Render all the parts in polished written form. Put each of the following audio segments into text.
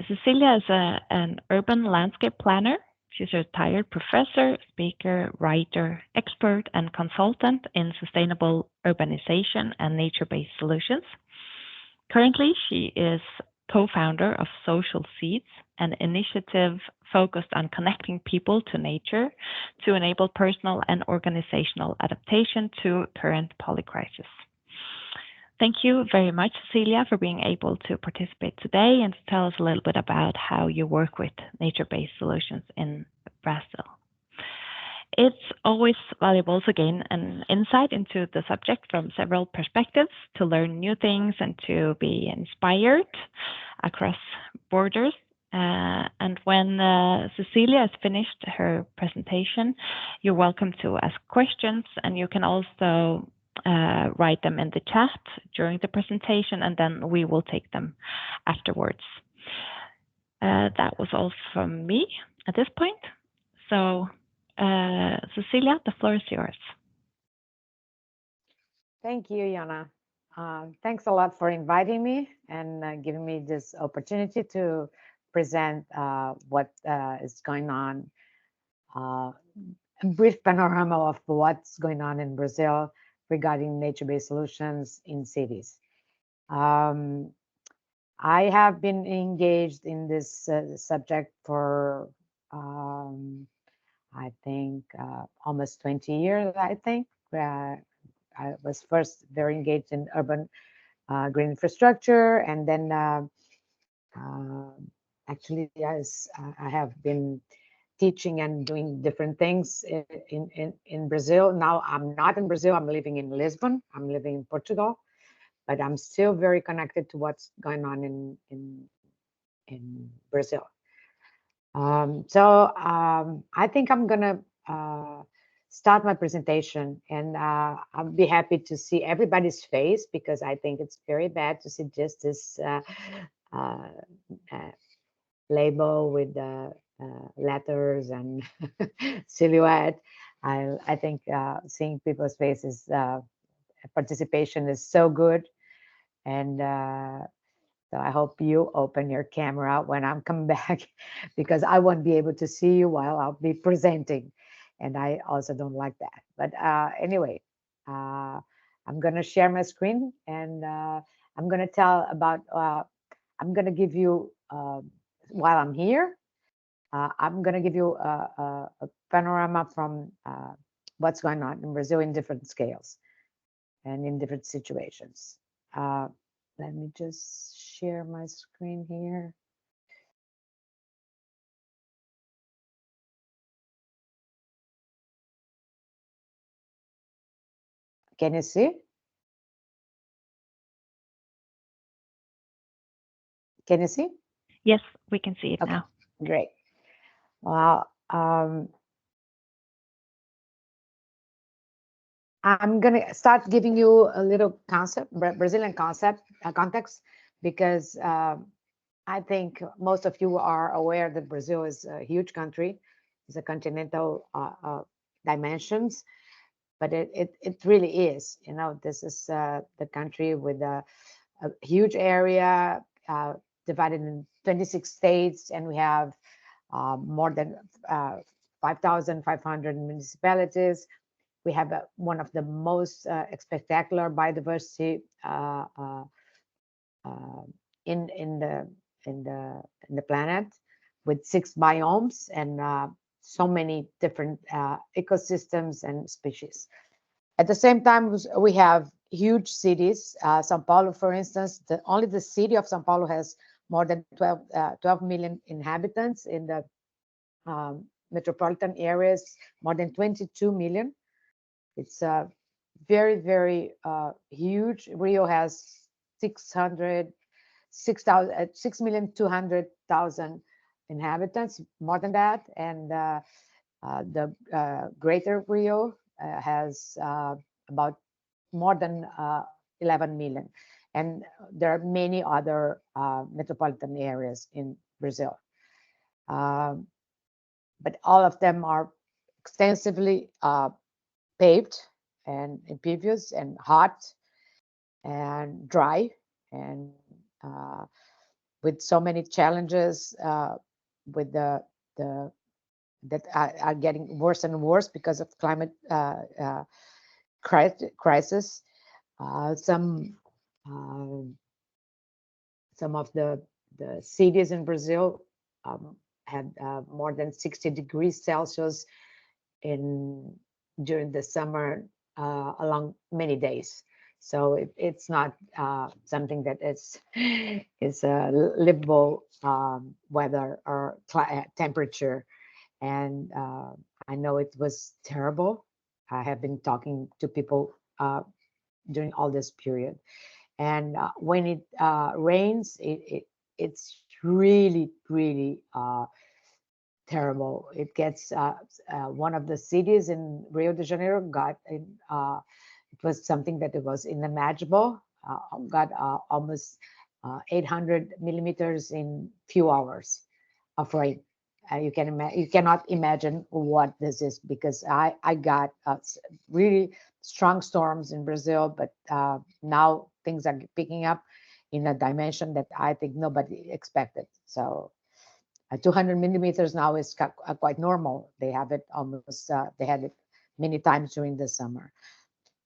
Cecilia is an urban landscape planner. She's a retired professor, speaker, writer, expert, and consultant in sustainable urbanization and nature-based solutions. Currently, she is co-founder of SocialSeeds, an initiative focused on connecting people to nature to enable personal and organizational adaptation to current polycrisis. Thank you very much, Cecilia, for being able to participate today and to tell us a little bit about how you work with nature-based solutions in Brazil. It's always valuable to gain an insight into the subject from several perspectives, to learn new things and to be inspired across borders. And when Cecilia has finished her presentation, you're welcome to ask questions, and you can also write them in the chat during the presentation, and then we will take them afterwards. That was all from me at this point. So, Cecilia, the floor is yours. Thank you, Jonna. Thanks a lot for inviting me and giving me this opportunity to present what is going on, a brief panorama of what's going on in Brazil regarding nature-based solutions in cities. I have been engaged in this subject for, I think, almost 20 years, I think. I was first very engaged in urban green infrastructure, and then actually, yes, I have been teaching and doing different things in Brazil. Now I'm not in Brazil, I'm living in Lisbon, I'm living in Portugal, but I'm still very connected to what's going on in Brazil. I think I'm gonna start my presentation, and I'll be happy to see everybody's face, because I think it's very bad to see just this label with letters and silhouette. I think seeing people's faces, participation is so good, and so I hope you open your camera when I'm coming back, because I won't be able to see you while I'll be presenting, and I also don't like that. But anyway, I'm going to share my screen, and I'm going to tell about, I'm going to give you, while I'm here, I'm going to give you a panorama from what's going on in Brazil in different scales and in different situations. Let me just share my screen here. Can you see? Can you see? Yes, we can see it okay. now. Great. Well, I'm going to start giving you a little concept, Brazilian context, because I think most of you are aware that Brazil is a huge country. It's a continental dimensions, but it really is. You know, this is the country with a huge area divided in 26 states, and we have more than 5,500 municipalities. We have one of the most spectacular biodiversity in the planet, with 6 biomes and so many different ecosystems and species. At the same time, we have huge cities. São Paulo, for instance, only the city of São Paulo has more than 12 million inhabitants. In the metropolitan areas, more than 22 million. It's very, very huge. Rio has 6,200,000 inhabitants, more than that. And the greater Rio has about more than 11 million. And there are many other metropolitan areas in Brazil. But all of them are extensively paved and impervious and hot and dry, and with so many challenges with the that are getting worse and worse because of climate crisis. Some of the cities in Brazil had more than 60 degrees Celsius in during the summer along many days. So it's not something that is a livable weather or temperature. And I know it was terrible. I have been talking to people during all this period, and when it rains, it's really terrible. It gets one of the cities in Rio de Janeiro got in, it was something that it was unimaginable. Got almost 800 millimeters in few hours of rain. You cannot imagine what this is, because I got really strong storms in Brazil, but now things are picking up in a dimension that I think nobody expected. So 200 millimeters now is quite normal. They have it almost, they had it many times during the summer.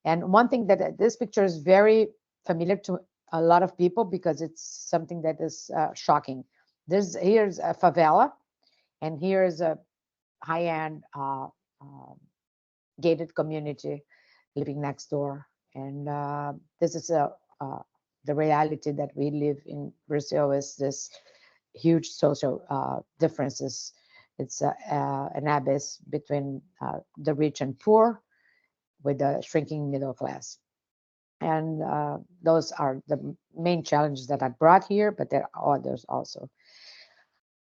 And one thing that this picture is very familiar to a lot of people because it's something that is shocking. Here's a favela, and here's a high-end gated community living next door. And this is the reality that we live in Brazil, is this huge social differences. It's an abyss between the rich and poor, with a shrinking middle class. And those are the main challenges that I brought here, but there are others also.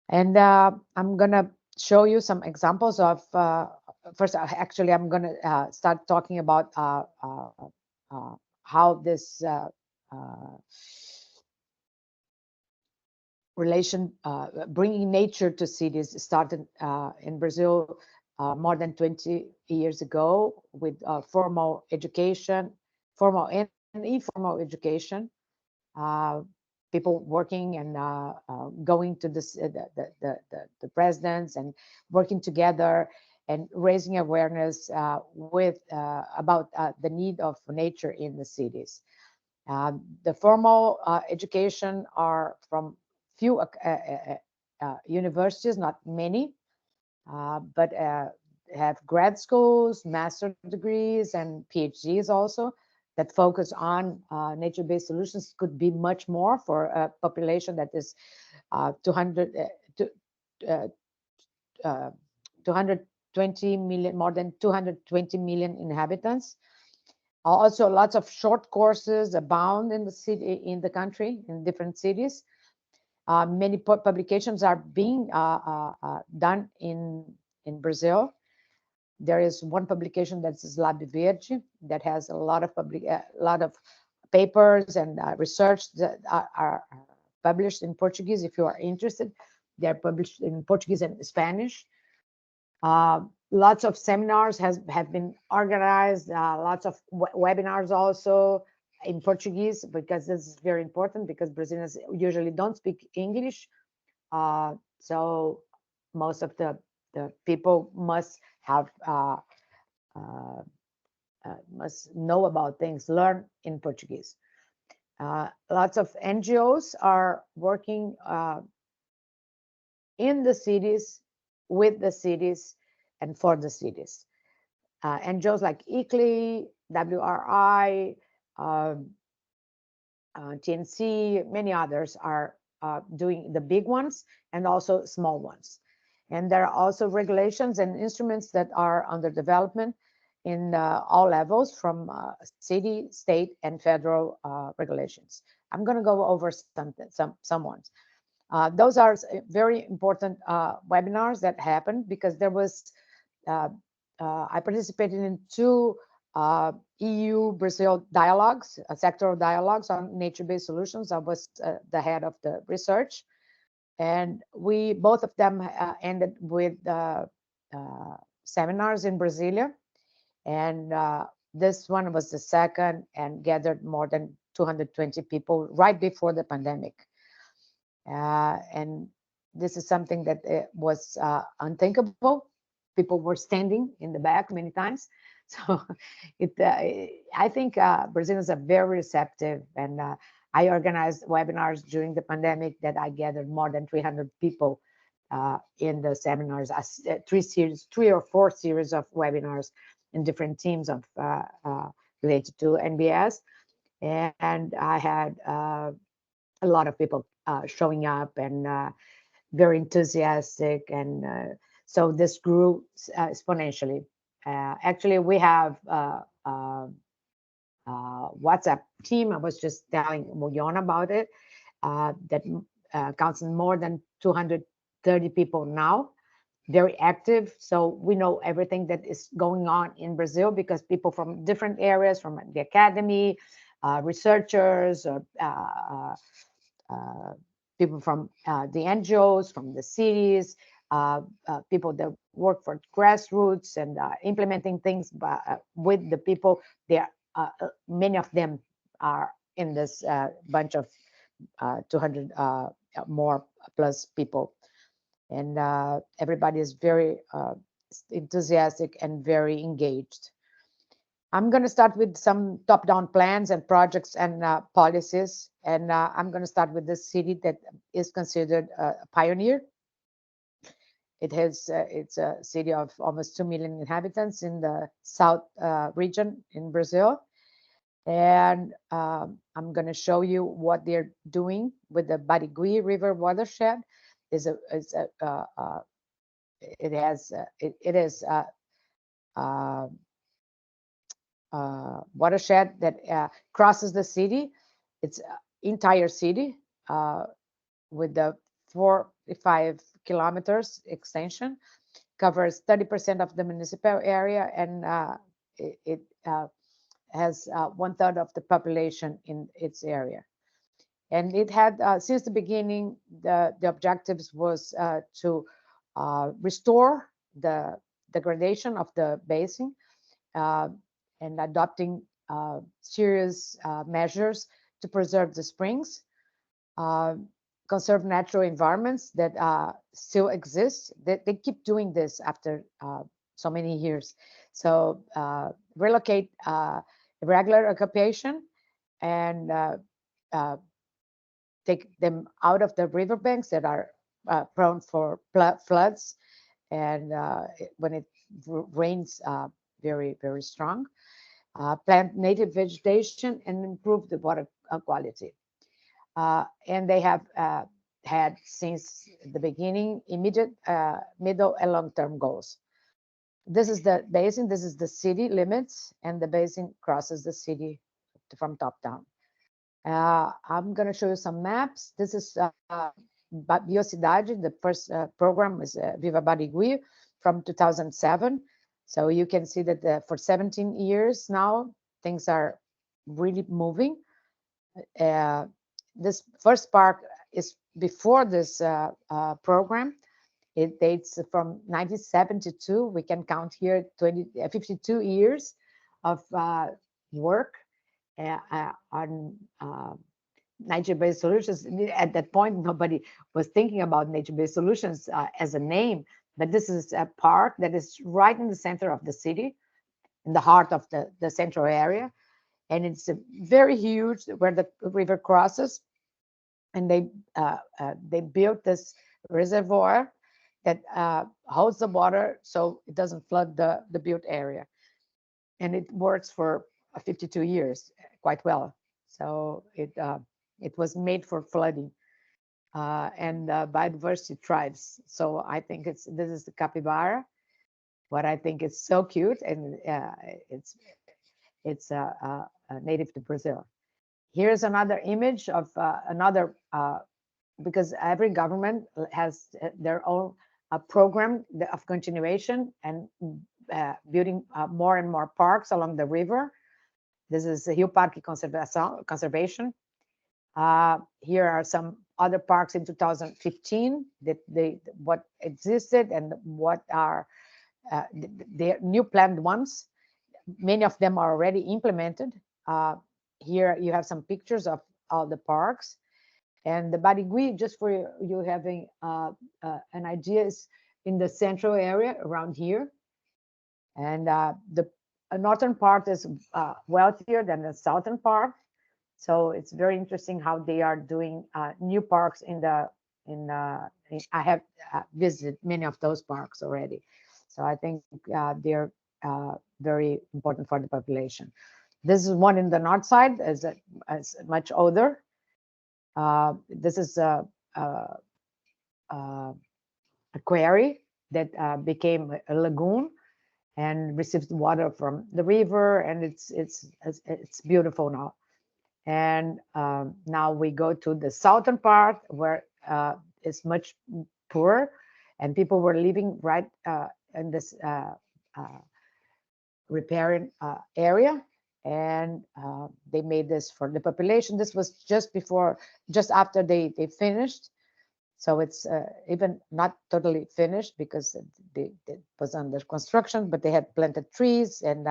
And I'm going to show you some examples of, first, actually, I'm going to start talking about how this relation, bringing nature to cities, started in Brazil more than 20 years ago, with formal education, formal and informal education. People working and going to the presidents and working together and raising awareness with about the need of nature in the cities. The formal education are from few universities, not many, but have grad schools, master degrees, and PhDs also, that focus on nature-based solutions. Could be much more for a population that is 200 220 million, more than 220 million inhabitants. Also, lots of short courses abound in the city, in the country, in different cities. Many publications are being done in Brazil. There is one publication that's Lab Verde that has a lot of papers and research that are published in Portuguese. If you are interested, they're published in Portuguese and Spanish. Lots of seminars have been organized, lots of webinars also in Portuguese, because this is very important, because Brazilians usually don't speak English. So most of the people must have must know about things, learn in Portuguese. Lots of NGOs are working in the cities, with the cities, and for the cities. NGOs like ICLEI, WRI, TNC, many others are doing the big ones and also small ones. And there are also regulations and instruments that are under development in all levels, from city, state, and federal regulations. I'm going to go over some ones. Those are very important webinars that happened, because there was, I participated in two EU-Brazil dialogues, sectoral dialogues on nature-based solutions. I was the head of the research, and both of them ended with seminars in Brasilia, and this one was the second and gathered more than 220 people right before the pandemic. And this is something that was unthinkable. People were standing in the back many times. So I think Brazilians are very receptive. And I organized webinars during the pandemic that I gathered more than 300 people in the seminars, three or four series of webinars in different teams of related to NBS. And I had a lot of people showing up and very enthusiastic. And so this grew exponentially. Actually, we have WhatsApp team. I was just telling Muyon about it, that counts more than 230 people now, very active. So we know everything that is going on in Brazil, because people from different areas, from the academy, researchers, or people from the NGOs, from the cities, people that work for grassroots and implementing things with the people. There, many of them are in this bunch of 200 more plus people, and everybody is very enthusiastic and very engaged. I'm going to start with some top-down plans and projects and policies. And I'm going to start with this city that is considered a pioneer. It's a city of almost 2 million inhabitants in the south region in Brazil. And I'm going to show you what they're doing with the Barigui River watershed. It is uh, watershed that crosses the city. It's entire city with the 45 kilometers extension, covers 30% of the municipal area, and it has 1/3 of the population in its area. And it had, since the beginning, the objectives was to restore the degradation of the basin, uh, and adopting serious measures to preserve the springs, uh, conserve natural environments that still exist. They keep doing this after so many years. So relocate irregular occupation and uh, take them out of the riverbanks that are prone for floods, and when it rains very, very strong. Plant native vegetation and improve the water quality. And they have had since the beginning immediate, middle, and long-term goals. This is the basin, this is the city limits, and the basin crosses the city from top down. I'm going to show you some maps. This is Biocidade. The first program was Viva Barigui from 2007. So you can see that for 17 years now, things are really moving. This first park is before this program. It dates from 1972. We can count here 52 years of work on nature-based solutions. At that point, nobody was thinking about nature-based solutions as a name, but this is a park that is right in the center of the city, in the heart of the central area. And it's very huge where the river crosses. And they built this reservoir that holds the water so it doesn't flood the built area. And it works for 52 years quite well. So it was made for flooding and biodiversity thrives. So I think this is the capybara, what I think is so cute, and it's native to Brazil. Here's another image of another, because every government has their own program of continuation and building more and more parks along the river. This is the Rio Parque Conservation. Here are some other parks in 2015 that what existed and what are the new planned ones. Many of them are already implemented. Here you have some pictures of all the parks. And the Barigui, just for you having an idea, is in the central area around here. And the northern part is wealthier than the southern part. So it's very interesting how they are doing new parks I have visited many of those parks already. So I think they're very important for the population. This is one in the north side, is much older. This is a quarry that became a lagoon and received water from the river, and it's beautiful now. And now we go to the southern part where it's much poorer, and people were living right in this uh, repairing area, and they made this for the population. This was just after they finished, so it's even not totally finished because it was under construction, but they had planted trees, and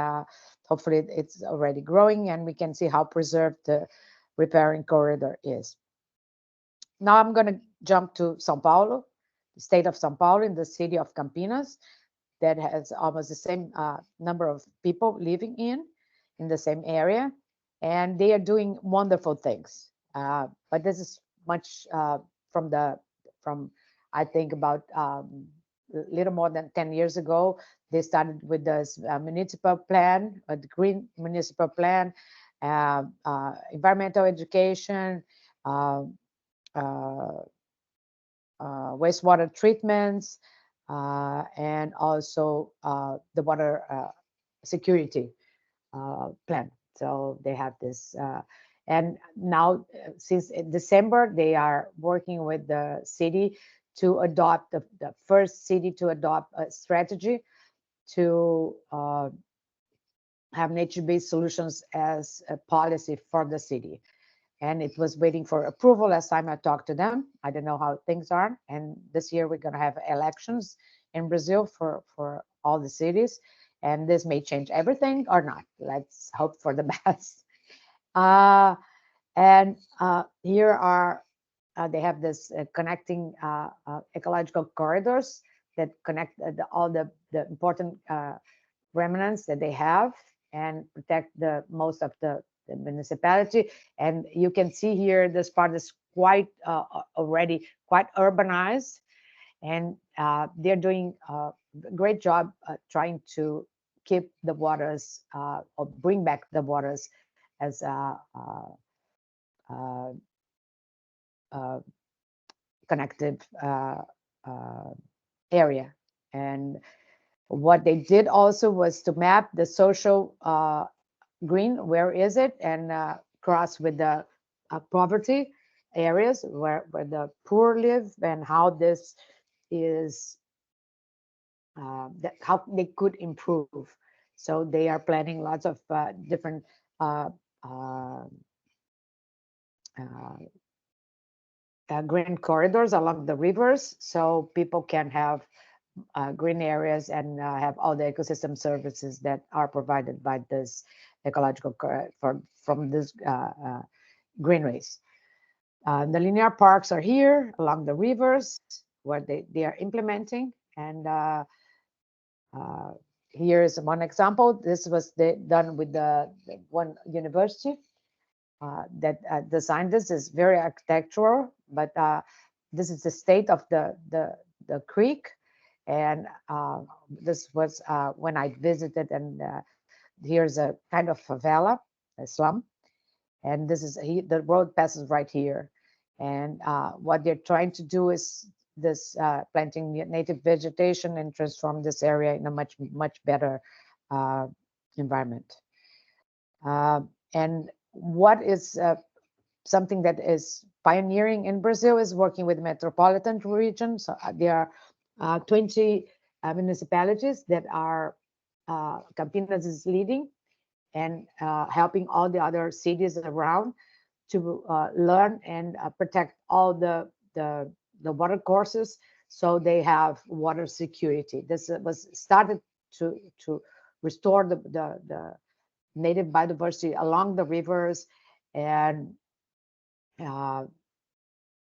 hopefully it's already growing, and we can see how preserved the repairing corridor is. Now I'm going to jump to Sao Paulo, the state of Sao Paulo, in the city of Campinas, that has almost the same number of people living in the same area, and they are doing wonderful things. But this is much from I think about a little more than 10 years ago. They started with this municipal plan, the green municipal plan, environmental education, uh, uh, wastewater treatments, and also the water security plan. So they have this, and now since December, they are working with the city to adopt the first city to adopt a strategy to have nature-based solutions as a policy for the city. And it was waiting for approval last time I talked to them. I don't know how things are. And this year we're going to have elections in Brazil for all the cities. And this may change everything or not. Let's hope for the best. And here are, they have this connecting ecological corridors that connect all the important remnants that they have and protect the most of the municipality. And you can see here this part is quite already quite urbanized, and they're doing a great job trying to keep the waters or bring back the waters as uh, uh, connective area. And what they did also was to map the social green, where is it, and cross with the poverty areas where the poor live, and how this is how they could improve. So they are planning lots of different uh, uh, uh, green corridors along the rivers, so people can have green areas and have all the ecosystem services that are provided by this ecological from this greenways. The linear parks are here along the rivers where they are implementing. And uh, here is one example. This was done with the one university that designed this. Is very architectural, but this is the state of the creek. And this was when I visited, and here's a kind of favela, a slum, and this is the road passes right here. And what they're trying to do is this planting native vegetation and transform this area in a much better uh, environment. And what is something that is pioneering in Brazil is working with metropolitan regions. So there are 20 municipalities that are Campinas is leading, and helping all the other cities around to learn and protect all the water courses, so they have water security. This was started to restore the native biodiversity along the rivers, and uh,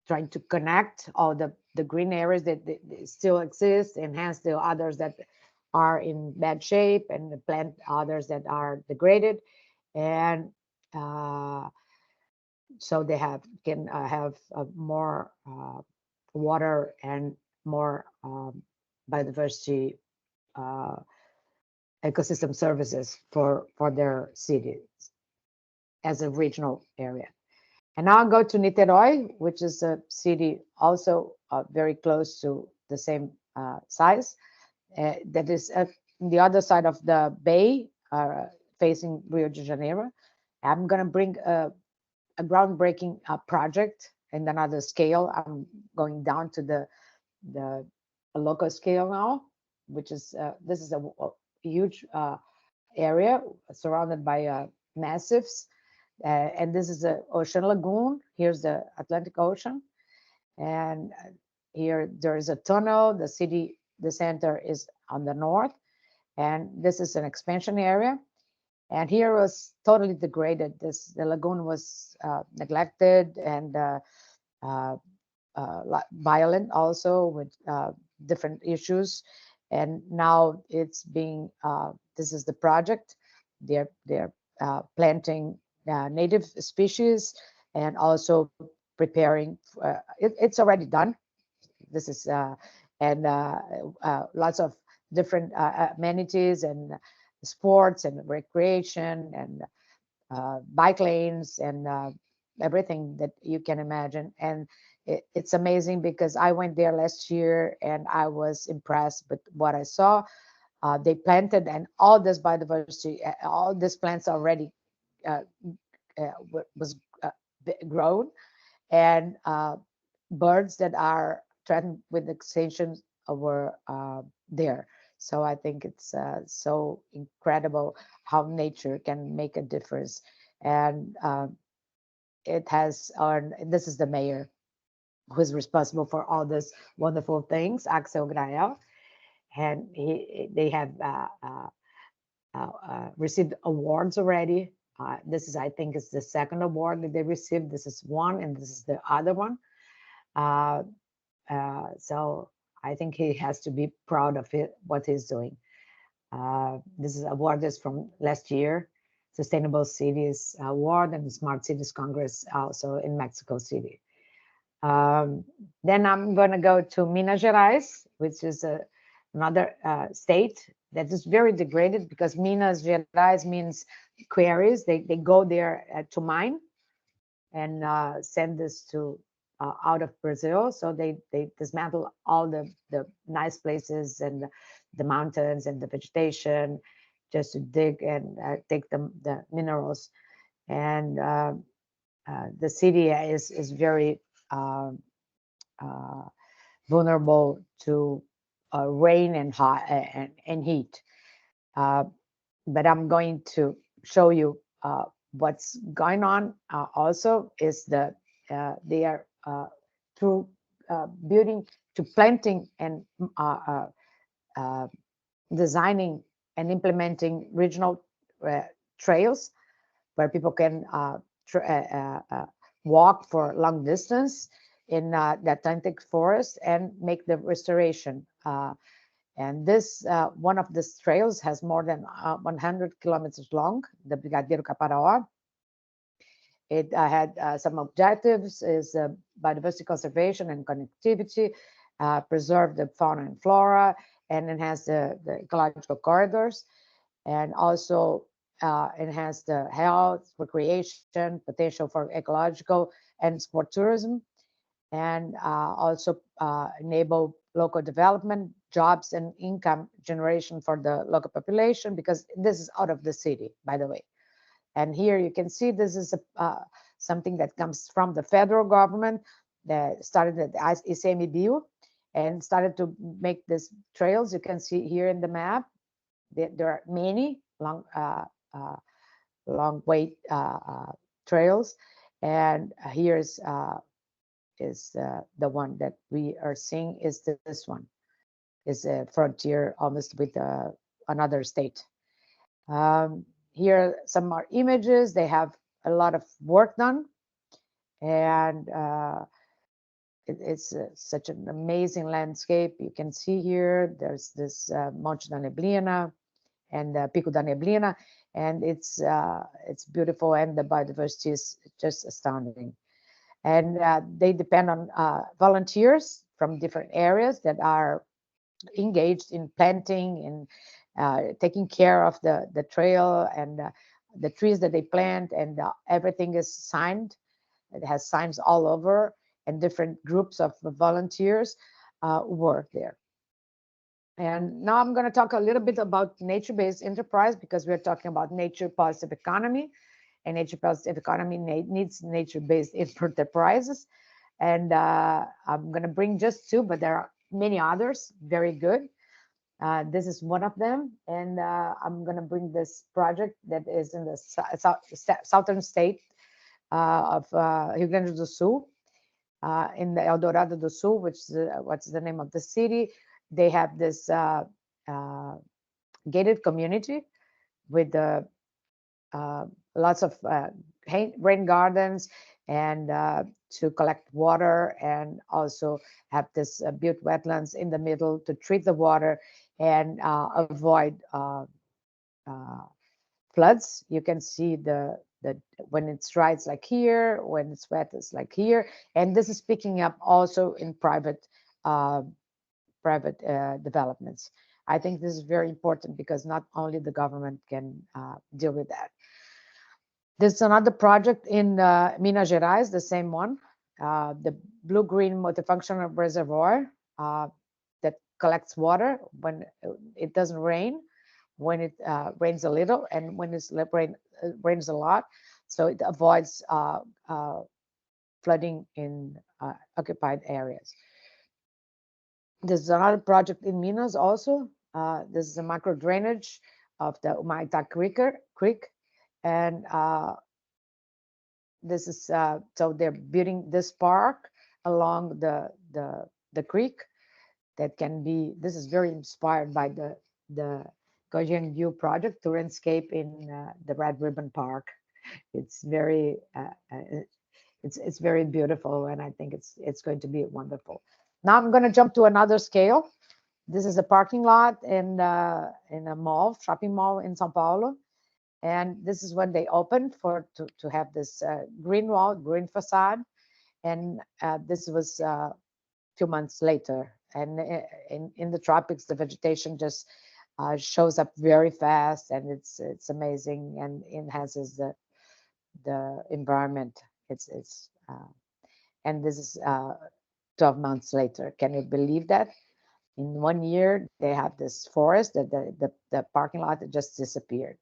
trying to connect all the green areas that still exist, enhance the others that are in bad shape, and plant others that are degraded, and so they can have more water and more biodiversity uh, ecosystem services for their cities as a regional area. And now I'll go to Niterói, which is a city also very close to the same size. That is at the other side of the bay, facing Rio de Janeiro. I'm going to bring a groundbreaking project in another scale. I'm going down to the local scale now, which is this is a huge area surrounded by massives, and this is the ocean lagoon. Here's the Atlantic Ocean, and here there is a tunnel. The city, the center is on the north, and this is an expansion area. And here was totally degraded. The lagoon was neglected and uh, violent also with different issues. And now it's being this is the project. They're planting native species and also preparing. It's already done. This is and lots of different amenities and sports and recreation and bike lanes and everything that you can imagine. And it's amazing because I went there last year and I was impressed with what I saw. They planted, and all this biodiversity, all these plants already uh, was grown, and birds that are threatened with extinction were there. So I think it's so incredible how nature can make a difference. And it has, this is the mayor who is responsible for all these wonderful things, Axel Grael, and they have received awards already. This is, I think, is the second award that they received. This is one, and this is the other one. Uh, so I think he has to be proud of it, what he's doing. This is award is from last year, Sustainable Cities Award and Smart Cities Congress, also in Mexico City. Then I'm going to go to Minas Gerais, which is another state that is very degraded because Minas Gerais means quarries. They go there to mine and send this to out of Brazil. So they dismantle all the nice places and the mountains and the vegetation just to dig and take the minerals. And the city is very uh, vulnerable to rain and hot and heat. But I'm going to show you what's going on. Also, is they are through building to planting and uh, designing and implementing regional trails where people can walk for long distance in the Atlantic forest and make the restoration. And this one of these trails has more than 100 kilometers long, the Brigadeiro Caparaó. It had some objectives: is biodiversity conservation and connectivity, preserve the fauna and flora, and enhance the ecological corridors, and also enhance the health, recreation, potential for ecological and sport tourism, and also enable local development, jobs, and income generation for the local population, because this is out of the city, by the way. And here you can see this is something that comes from the federal government that started at ICMBio and started to make these trails. You can see here in the map, there are many long way trails. And here's is the one that we are seeing is this one, is a frontier almost with another state. Here some more images. They have a lot of work done, and it's such an amazing landscape. You can see here, there's this Monte da Neblina and Pico da Neblina, and it's beautiful, and the biodiversity is just astounding. And they depend on volunteers from different areas that are engaged in planting and taking care of the trail and the trees that they plant, and everything is signed. It has signs all over, and different groups of volunteers work there. And now I'm going to talk a little bit about nature-based enterprise, because we're talking about nature positive economy, and nature positive economy needs nature-based enterprises. And I'm going to bring just two, but there are many others very good. This is one of them, and I'm going to bring this project that is in the southern state of Rio Grande do Sul, in the Eldorado do Sul, which is what's the name of the city. They have this uh, gated community with lots of rain gardens, and to collect water, and also have this built wetlands in the middle to treat the water and avoid uh, floods. You can see the when it's dry, it's like here. When it's wet, it's like here. And this is picking up also in uh, private developments. I think this is very important, because not only the government can deal with that. There's another project in Minas Gerais, the same one, the blue-green multifunctional reservoir that collects water when it doesn't rain, when it rains a little, and when it's rains a lot. So it avoids flooding in occupied areas. There's another project in Minas also. This is a micro drainage of the Humaitá Creek, and this is so they're building this park along the creek that can be. This is very inspired by the Gauguin View project, Tourandscape in the Red Ribbon Park. It's very it's very beautiful, and I think it's going to be wonderful. Now I'm going to jump to another scale. This is a parking lot in a mall, shopping mall in São Paulo, and this is when they opened to have this green wall, green facade, and this was a few months later. And in the tropics, the vegetation just shows up very fast, and it's amazing and enhances the environment. It's and this is 12 months later. Can you believe that? In 1 year, they have this forest that the parking lot just disappeared.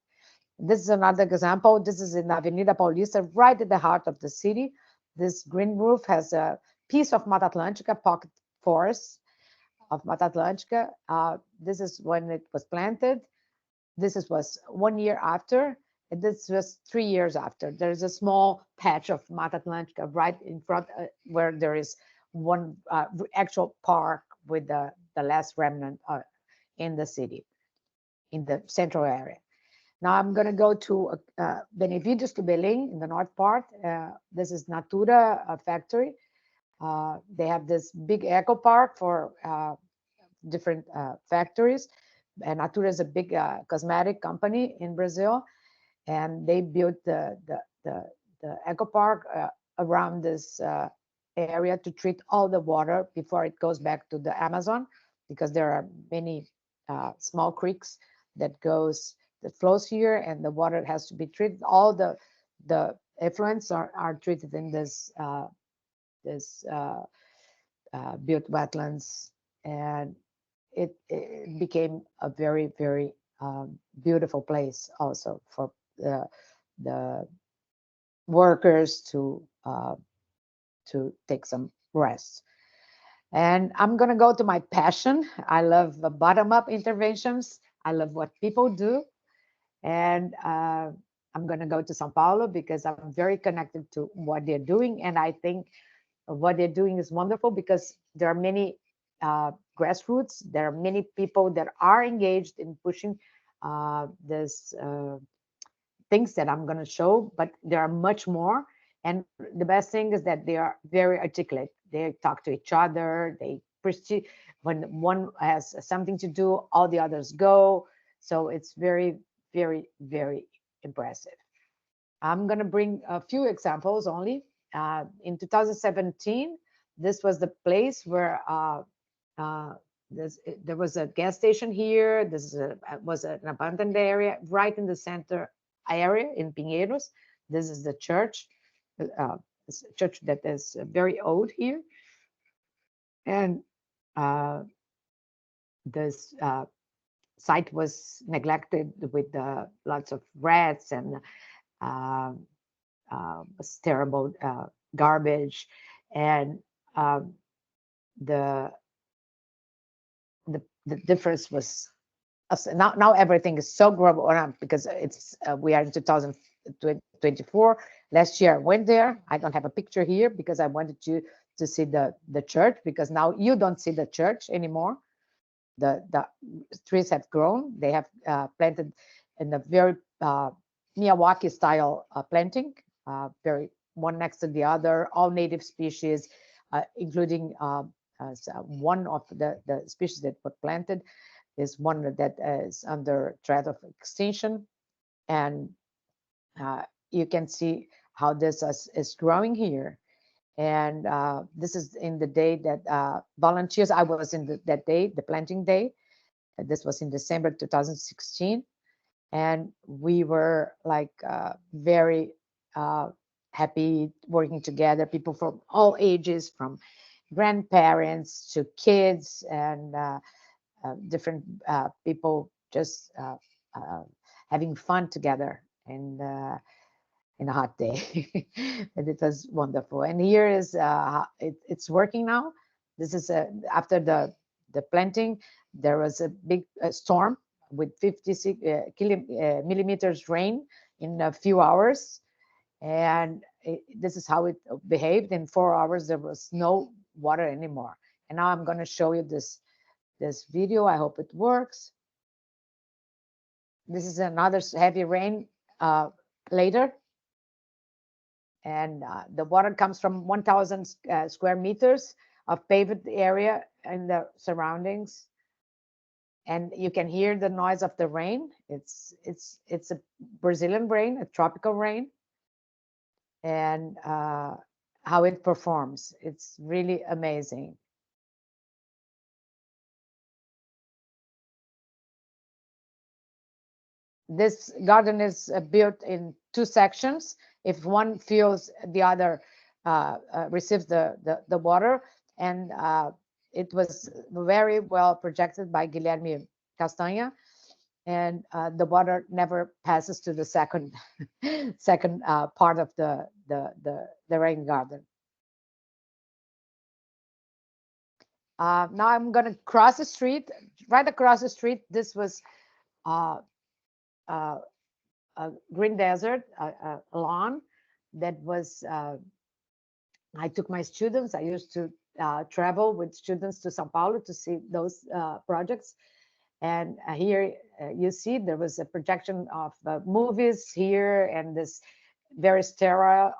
This is another example. This is in Avenida Paulista, right at the heart of the city. This green roof has a piece of Mata Atlântica, pocket forest of Mata Atlântica. This is when it was planted. Was 1 year after, and this was 3 years after. There's a small patch of Mata Atlântica right in front where there is one actual park with the last remnant in the city, in the central area. Now I'm going to go to Benevides to Belém in the north part. This is Natura factory. They have this big eco park for different factories. And Natura is a big cosmetic company in Brazil, and they built the eco park around this area to treat all the water before it goes back to the Amazon, because there are many small creeks that flows here, and the water has to be treated. All the effluents are treated in this built wetlands, and it became a very, very beautiful place also for the workers to take some rest. And I'm going to go to my passion. I love the bottom-up interventions. I love what people do. And I'm going to go to Sao Paulo because I'm very connected to what they're doing. And I think what they're doing is wonderful, because there are many grassroots. There are many people that are engaged in pushing this things that I'm going to show, but there are much more. And the best thing is that they are very articulate. they talk to each other. When one has something to do, all the others go. So it's very, very, very impressive. I'm going to bring a few examples only. In 2017, this was the place where uh, there was a gas station here. Was an abandoned area right in the center area in Pinheiros. This is the church, it's a church that is very old here. And this site was neglected with lots of rats and uh, terrible garbage. And the, the difference was now everything is so grown up because it's we are in 2024. Last year I went there. I don't have a picture here because I wanted to see the church, because now you don't see the church anymore. The trees have grown. They have planted in a very Miyawaki style planting, very one next to the other, all native species, including one of the species that were planted is one that is under threat of extinction. And you can see how this is growing here. And this is in the day that volunteers, I was in that day, the planting day. This was in December 2016. And we were like very happy working together, people from all ages, from grandparents to kids, and different people just having fun together and in a hot day. And it was wonderful. And here is it's working now. This is after the planting, there was a big storm with 56 millimeters rain in a few hours. And this is how it behaved. In 4 hours, there was no water anymore. And now I'm going to show you this video. I hope it works. This is another heavy rain later. And the water comes from 1,000 square meters of paved area in the surroundings. And you can hear the noise of the rain. It's a Brazilian rain, a tropical rain. And how it performs, it's really amazing. This garden is built in two sections. If one fills, the other receives the water. And it was very well projected by Guilherme Castanha. And the water never passes to the second part of the rain garden. Now I'm going to cross the street. Right across the street, this was a green desert, a lawn that was. I took my students. I used to travel with students to São Paulo to see those projects. And here you see there was a projection of movies here, and this very sterile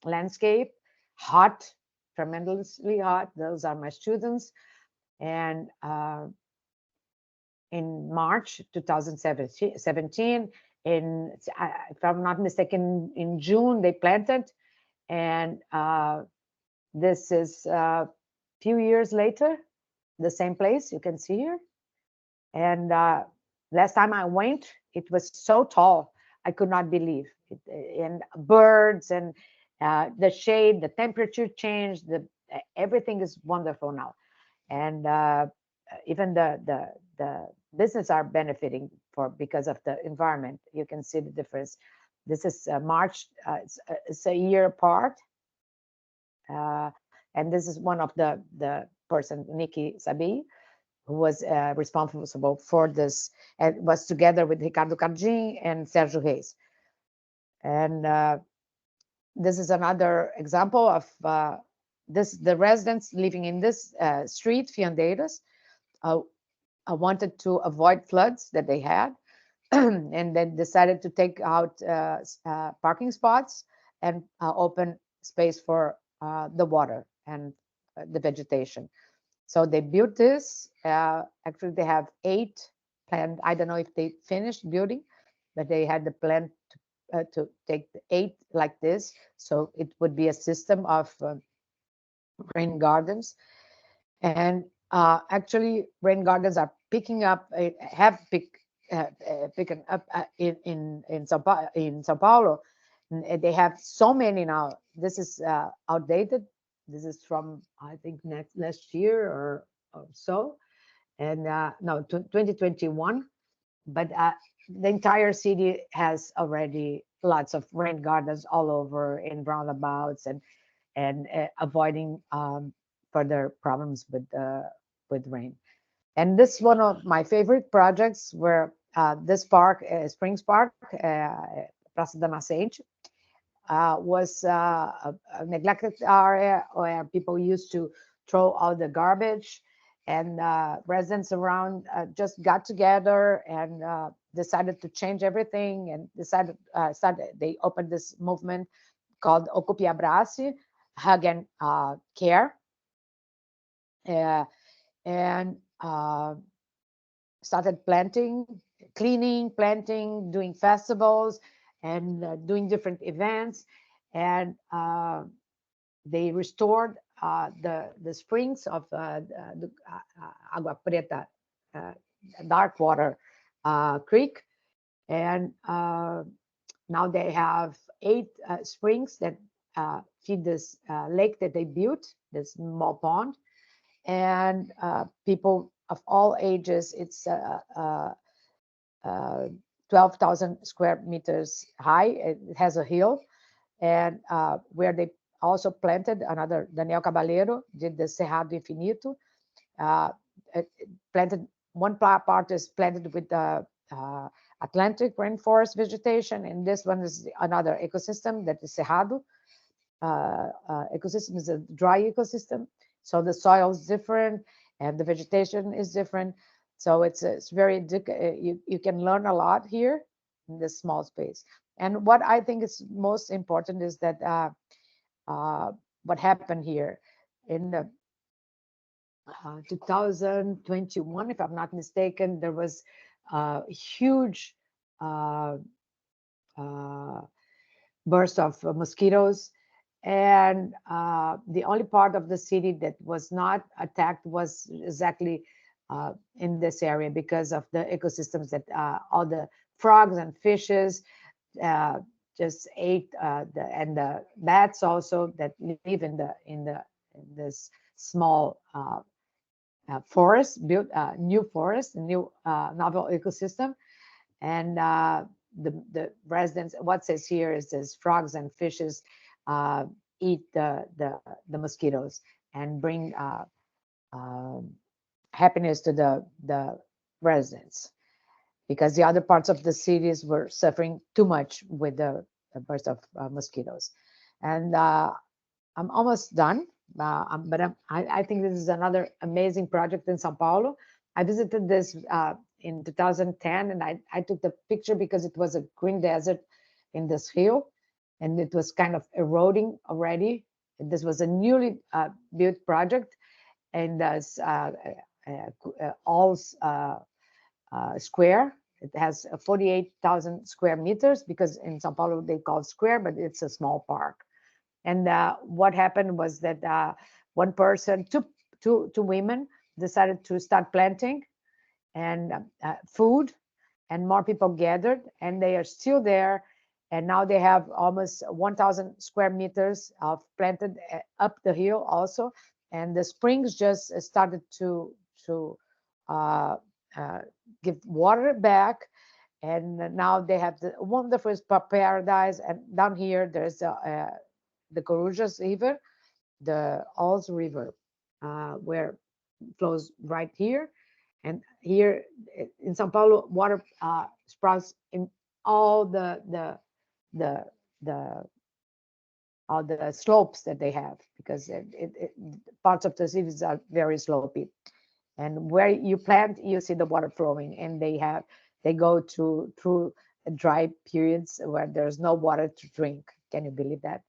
landscape, hot, tremendously hot. Those are my students. And in March 2017, if I'm not mistaken, in June, they planted. And this is a few years later, the same place you can see here. And last time I went, it was so tall, I could not believe it. And birds and the shade, the temperature changed, everything is wonderful now. And even the business are benefiting because of the environment. You can see the difference. This is March, it's a year apart. And this is one of the person, Nikki Sabi, who was responsible for this, and was together with Ricardo Cardim and Sergio Reis. And this is another example of the residents living in this street, Fiandeiras, wanted to avoid floods that they had, and then decided to take out parking spots and open space for the water and the vegetation. So they built this. Actually, they have 8 planned. I don't know if they finished building, but they had the plan to take the 8 like this. So it would be a system of rain gardens. And actually, rain gardens are picking up, have picking up in Sao Paulo. They have so many now. This is outdated. This is from, I think, last year or so, and no, 2021. But the entire city has already lots of rain gardens all over in roundabouts, and avoiding further problems with rain. And this is one of my favorite projects, where this park, Springs Park, Praça da Nascente, was a neglected area where people used to throw out the garbage, and residents around just got together and decided to change everything, and they opened this movement called Ocupe Abrace, Hug and Care, uh, and started planting, cleaning, planting, doing festivals, and doing different events. And they restored the springs of the Agua Preta, uh, dark water creek. And now they have 8 springs that feed this lake that they built, this small pond. And people of all ages, it's 12,000 square meters high. It has a hill, and where they also planted another. Daniel Caballero did the Cerrado Infinito. Uh, Planted one part is planted with the Atlantic rainforest vegetation, and this one is another ecosystem that is Cerrado. Ecosystem is a dry ecosystem, so the soil is different and the vegetation is different. So it's very you can learn a lot here in this small space. And what I think is most important is that what happened here in the 2021, if I'm not mistaken, there was a huge uh, uh, burst of mosquitoes. And the only part of the city that was not attacked was exactly in this area, because of the ecosystems that all the frogs and fishes uh, just ate, and the bats also that live in this small forest, built new forest, new novel ecosystem. And the residents, what says here is this: frogs and fishes uh, eat the mosquitoes and bring uh, happiness to the residents, because the other parts of the cities were suffering too much with the burst of mosquitoes. And I'm almost done, but I think this is another amazing project in Sao Paulo. I visited this in 2010, and I took the picture because it was a green desert in this hill, and it was kind of eroding already. This was a newly built project, and this all square. It has 48,000 square meters, because in Sao Paulo they call it square, but it's a small park. And what happened was that one person, two women, decided to start planting and food, and more people gathered, and they are still there. And now they have almost 1,000 square meters of planted up the hill also. And the springs just started to uh, uh, give water back. And now they have the wonderful paradise. And down here, there's the Corujas River, the Alls River, where it flows right here. And here in São Paulo, water sprouts in all the the all the slopes that they have, because parts of the cities are very slopey. And where you plant, you see the water flowing, and they go through dry periods where there's no water to drink. Can you believe that?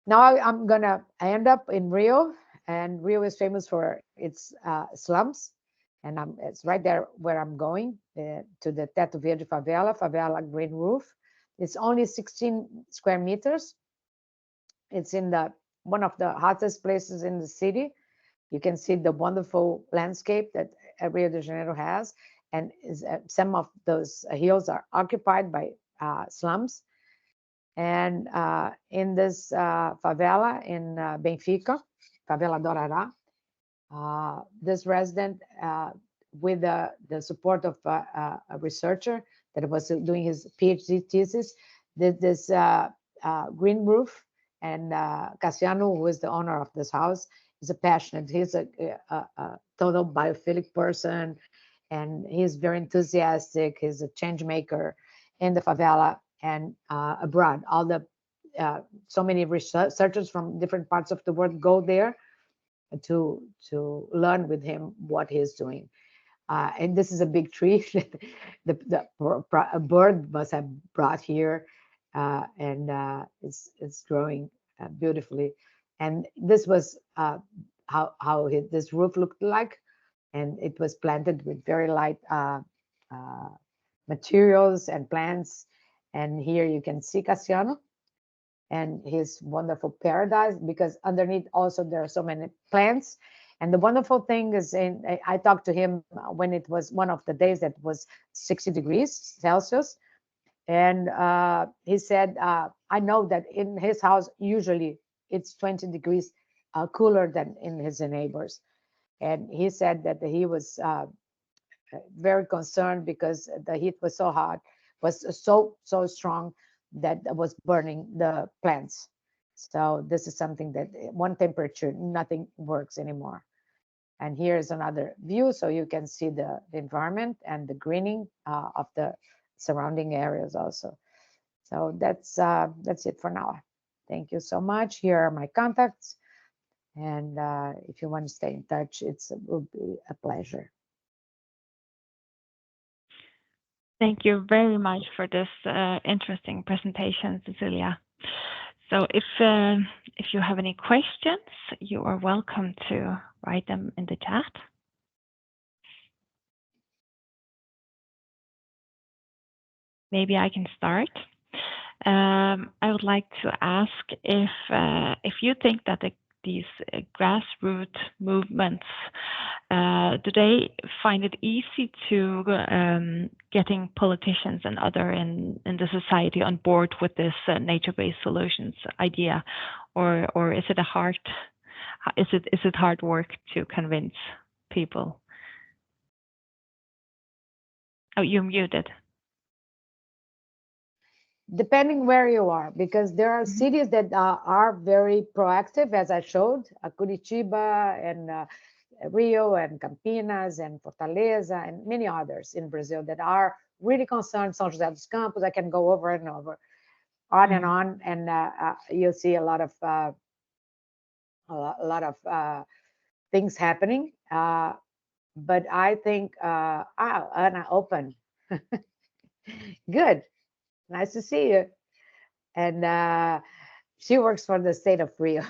Now I end up in Rio, and Rio is famous for its slums, and it's right there where I'm going to the Teto Verde favela green roof. It's only 16 square meters. It's in the one of the hottest places in the city. You can see the wonderful landscape that Rio de Janeiro has, and some of those hills are occupied by slums. And in this favela in Benfica, Favela Dorará, this resident, with the support of a researcher that was doing his PhD thesis, did this green roof. And Cassiano, who is the owner of this house, is a passionate. He's a total biophilic person, and he's very enthusiastic. He's a change maker in the favela and abroad. All the so many researchers from different parts of the world go there to learn with him what he's doing. And this is a big tree that a bird must have brought here, and it's growing beautifully. And this was this roof looked like, and it was planted with very light uh, materials and plants. And here you can see Cassiano and his wonderful paradise, because underneath also there are so many plants. And the wonderful thing is, I talked to him when it was one of the days that was 60 degrees Celsius. And he said, I know that in his house, usually it's 20 degrees cooler than in his neighbors. And he said that he was very concerned because the heat was so hot, was so strong that was burning the plants. So this is something that one temperature, nothing works anymore. And here is another view, so you can see the environment and the greening of the surrounding areas also. So that's it for now. Thank you so much. Here are my contacts, and if you want to stay in touch, it will be a pleasure. Thank you very much for this interesting presentation, Cecilia. So if you have any questions, you are welcome to write them in the chat. Maybe I can start. I would like to ask if you think that these grassroots movements, do they find it easy to getting politicians and other in the society on board with this nature-based solutions idea, or is it hard work to convince people? Oh, you're muted. Depending where you are, because there are cities that are very proactive, as I showed, Curitiba and Rio and Campinas and Fortaleza and many others in Brazil that are really concerned. São José dos Campos, I can go over and over, on and on, and you'll see a lot of things happening. But I think Anna, open. Good. Nice to see you. And she works for the state of Rio.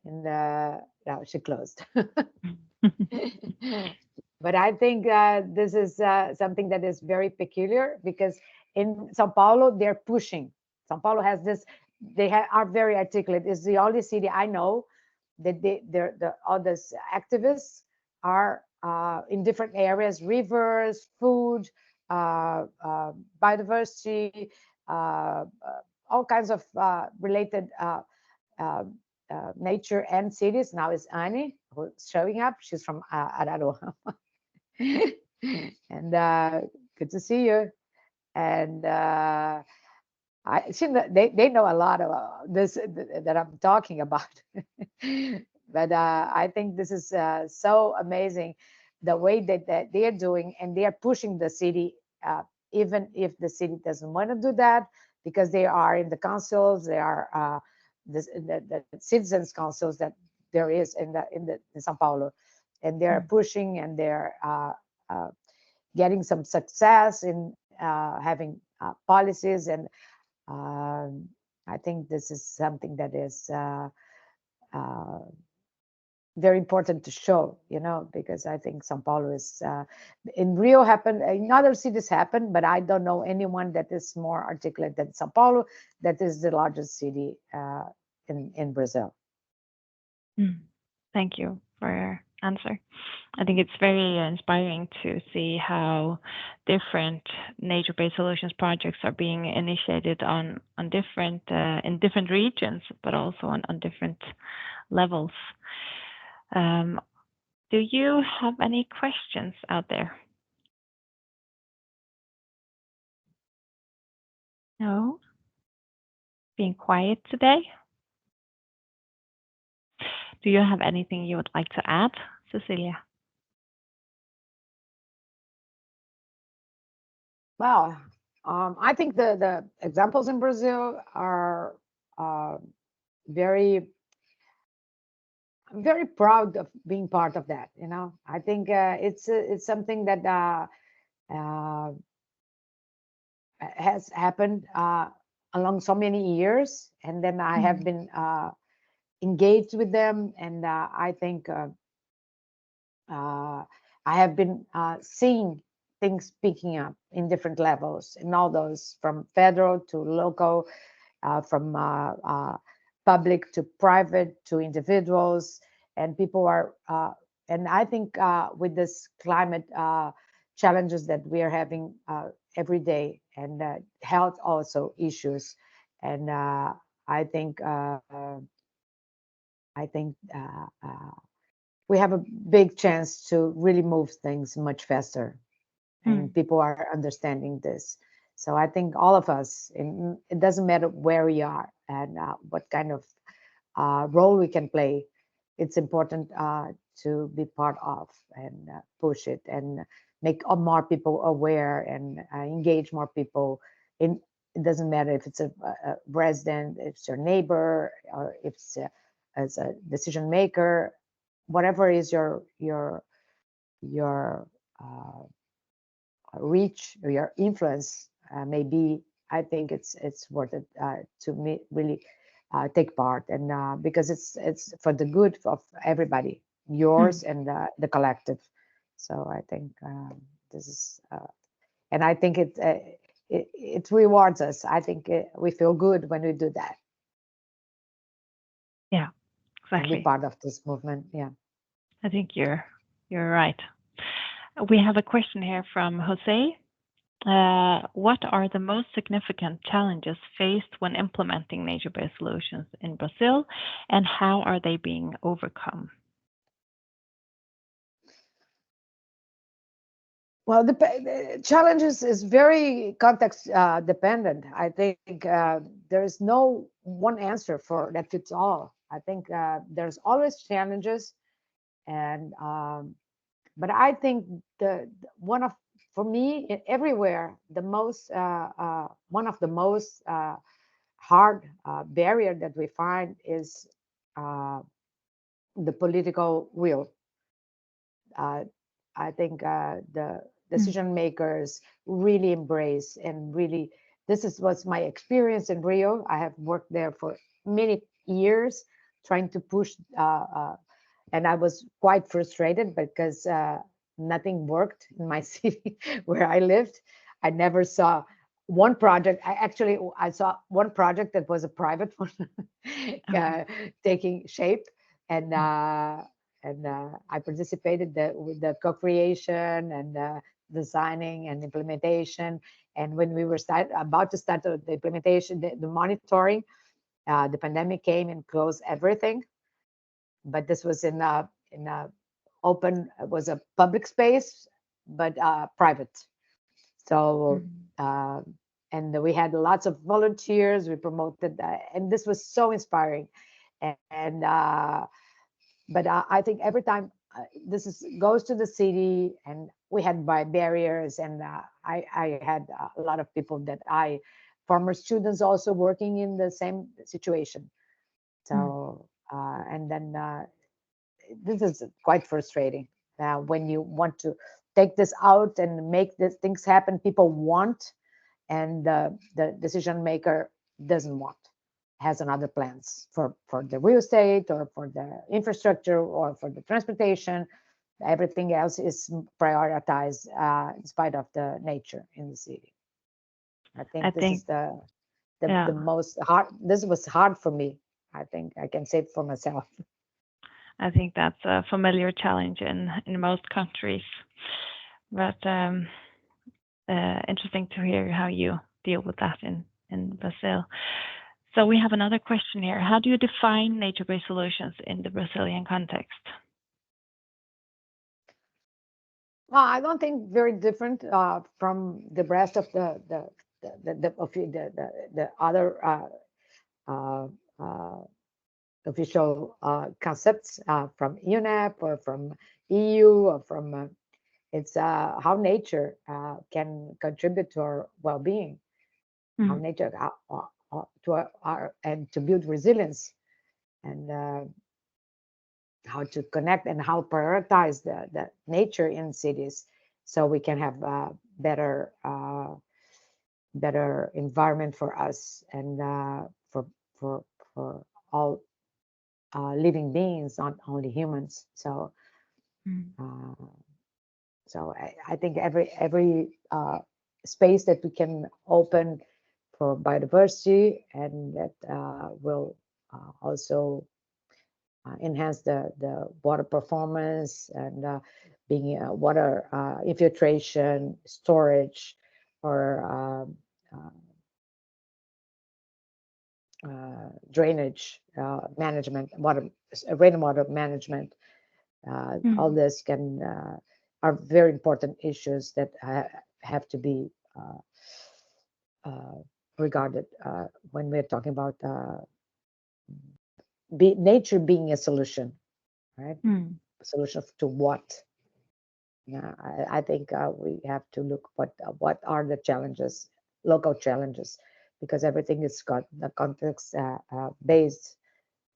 And no, she closed. But I think this is something that is very peculiar, because in Sao Paulo, they're pushing. Sao Paulo has this, are very articulate. It's the only city I know that all these activists are in different areas: rivers, food, biodiversity, all kinds of related nature and cities. Now is Annie who's showing up. She's from Araruama. And good to see you. And they know a lot about this that I'm talking about. But I think this is so amazing, the way that they are doing, and they are pushing the city, even if the city doesn't want to do that, because they are in the councils, they are the citizens councils that there is in Sao Paulo, and they're pushing, and they're getting some success in having policies and I think this is something that is uh, very important to show, because I think Sao Paulo is in Rio happened, in other cities happened, but I don't know anyone that is more articulate than Sao Paulo. That is the largest city in Brazil. Thank you for your answer. I think it's very inspiring to see how different nature-based solutions projects are being initiated on different in different regions, but also on different levels. Um, do you have any questions out there? No? Being quiet today? Do you have anything you would like to add, Cecilia? Well, I think the examples in Brazil are uh, very. I'm very proud of being part of that. I think it's something that uh, has happened along so many years, and then I have been engaged with them, and I think I have been seeing things picking up in different levels, in all those from federal to local, from public to private to individuals, and people are. And I think with this climate challenges that we are having every day, and health also issues, and I think I think we have a big chance to really move things much faster, and people are understanding this. So I think all of us, it doesn't matter where we are and what kind of role we can play. It's important to be part of and push it and make more people aware and engage more people. It doesn't matter if it's a resident, if it's your neighbor, or if it's as a decision maker, whatever is your uh, reach or your influence maybe. I think it's worth it to me really take part, and because it's for the good of everybody, yours and the collective. So I think this is and I think it rewards us. I think we feel good when we do that. Yeah, And be exactly. part of this movement. Yeah. I think you're right. We have a question here from Jose. What are the most significant challenges faced when implementing nature-based solutions in Brazil, and how are they being overcome? Well, the challenges is very context dependent. I think there is no one answer for that fits all. I think there's always challenges, and but I think the one of for me everywhere the most one of the most hard barrier that we find is uh, the political will. uh, I think the decision makers really embrace and really. This is was my experience in Rio. I have worked there for many years, trying to push, and I was quite frustrated because nothing worked in my city where I lived. I never saw one project. I saw one project that was a private one uh, taking shape, and I participated with the co-creation and designing and implementation. And when we were about to start the implementation, the monitoring, the pandemic came and closed everything. But this was in a open. It was a public space, but private. So. Uh, and we had lots of volunteers. We promoted that, and this was so inspiring. And but I think every time this is goes to the city, and we had barriers, and I had a lot of people that former students also working in the same situation. So and then this is quite frustrating when you want to take this out and make these things happen. People want, and the decision maker doesn't want. has another plans for the real estate or for the infrastructure or for the transportation. Everything else is prioritized in spite of the nature in the city. I I think this think, is yeah, the most hard. This was hard for me. I think I can say it for myself. I think that's a familiar challenge in most countries. But interesting to hear how you deal with that in Brazil. So we have another question here. How do you define nature-based solutions in the Brazilian context? Well, I don't think very different from the rest of the other uh, uh, official concepts from UNEP or from EU or from it's how nature can contribute to our well-being, how Mm. nature to our and to build resilience and how to connect and how prioritize the nature in cities so we can have better environment for us and for for all living beings, not only humans. So Mm. uh, I think every space that we can open for biodiversity and that will also enhance the water performance and being water infiltration, storage, or drainage management, rainwater management. All Mm. this can are very important issues that have to be uh, regarded when we're talking about nature being a solution, right? Mm. A solution to what? Yeah, I think we have to look what are the challenges, local challenges, because everything is got the context based,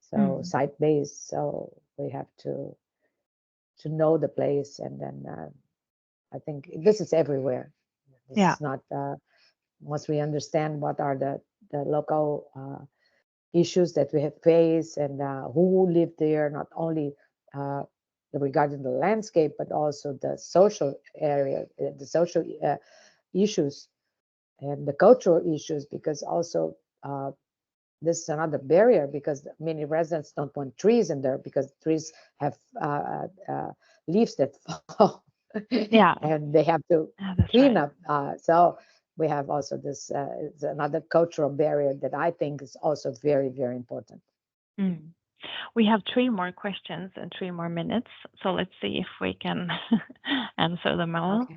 so Mm. site based. So we have to know the place, and then I think this is everywhere. This Yeah. is not once we understand what are the local issues that we have faced and who live there, not only uh, regarding the landscape, but also the social area, the social issues and the cultural issues, because also this is another barrier because many residents don't want trees in there because trees have leaves that fall Yeah. and they have to Yeah, that's clean right. up. So we have also this is another cultural barrier that I think is also very, very important. Mm. We have three more questions and 3 more minutes, so let's see if we can answer them all. Okay.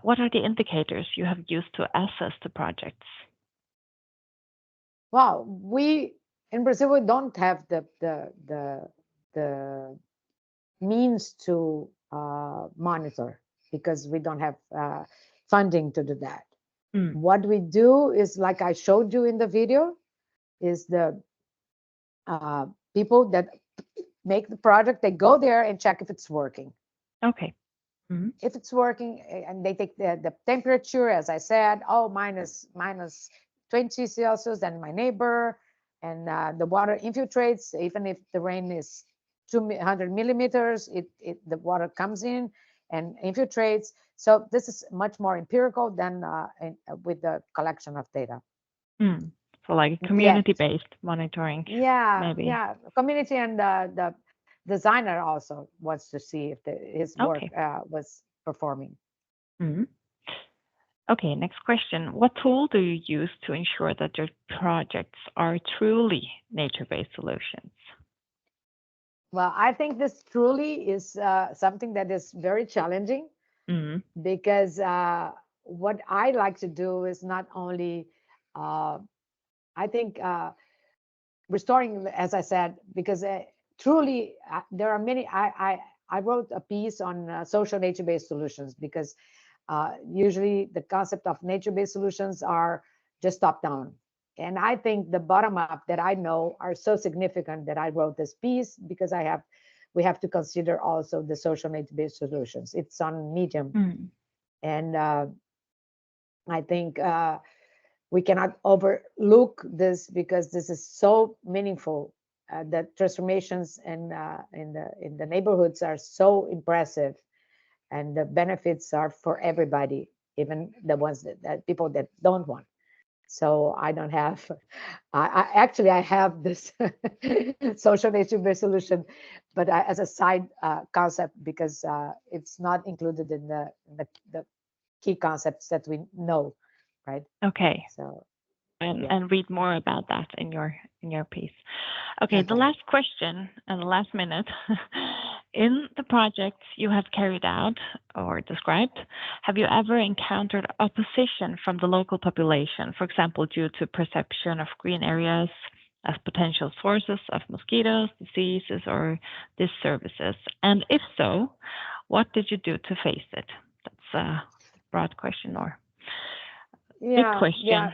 What are the indicators you have used to assess the projects? Well, we in Brazil we don't have the means to monitor because we don't have funding to do that. Mm. What we do is, like I showed you in the video, is the uh, people that make the project, they go there and check if it's working. Okay. Mm. If it's working, and they take the temperature, as I said, oh, minus 20 Celsius, then my neighbor, and the water infiltrates, even if the rain is 200 millimeters, the water comes in and infiltrates. So this is much more empirical than with the collection of data. Mm. So like Yet, community-based monitoring, maybe. yeah, community and the designer also wants to see if his work Okay. was performing. Mm. Okay, next question. What tool do you use to ensure that your projects are truly nature-based solutions? Well, I think this truly is something that is very challenging Mm. because what I like to do is not only, uh, I think, restoring, as I said, because truly there are many. I wrote a piece on social nature-based solutions because usually the concept of nature-based solutions are just top-down. And I think the bottom-up that I know are so significant that I wrote this piece because we have to consider also the social nature-based solutions. It's on Medium. Mm. And I think we cannot overlook this because this is so meaningful. The transformations in the neighborhoods are so impressive, and the benefits are for everybody, even the ones that people that don't want. So I don't have. I actually I have this social nature based solution, but as a side concept because it's not included in the key concepts that we know, right? Okay. So And yeah. and read more about that in your piece. Okay, the Okay. last question and the last minute. In the projects you have carried out or described, have you ever encountered opposition from the local population, for example, due to perception of green areas as potential sources of mosquitoes, diseases, or disservices? And if so, what did you do to face it? That's a broad question or big Yeah, yeah, question.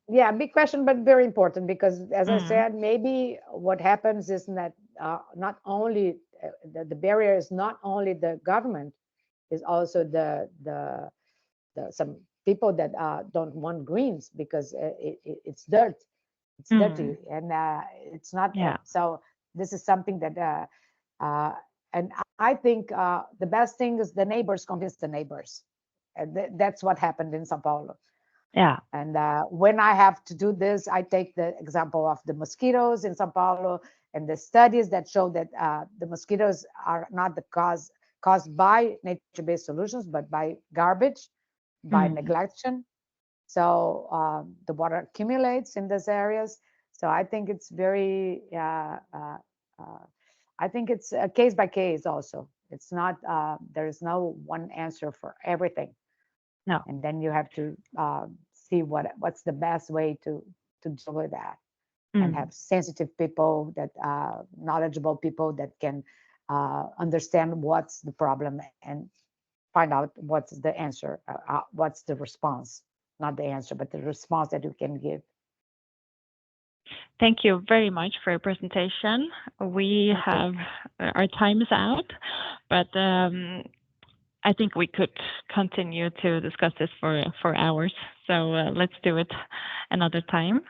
yeah. Big question, but very important because, as I Mm. said, maybe what happens is that not only the barrier is not only the government, is also the some people that don't want greens because it's dirt, it's Mm. dirty, and it's not. Yeah. So this is something that, uh, and I think the best thing is the neighbors convince the neighbors. That's what happened in Sao Paulo. Yeah. And when I have to do this, I take the example of the mosquitoes in Sao Paulo and the studies that show that the mosquitoes are not the cause caused by nature-based solutions, but by garbage, by Mm. neglection. So the water accumulates in those areas. So I think it's very, uh, I think it's a case by case also. It's not, there is no one answer for everything, No. and then you have to see what's the best way to deal with that, and Mm. have sensitive people that knowledgeable people that can understand what's the problem and find out what's the answer, what's the response, not the answer but the response that you can give. Thank you very much for your presentation. We Okay. have our time is out, but I think we could continue to discuss this for hours. So let's do it another time.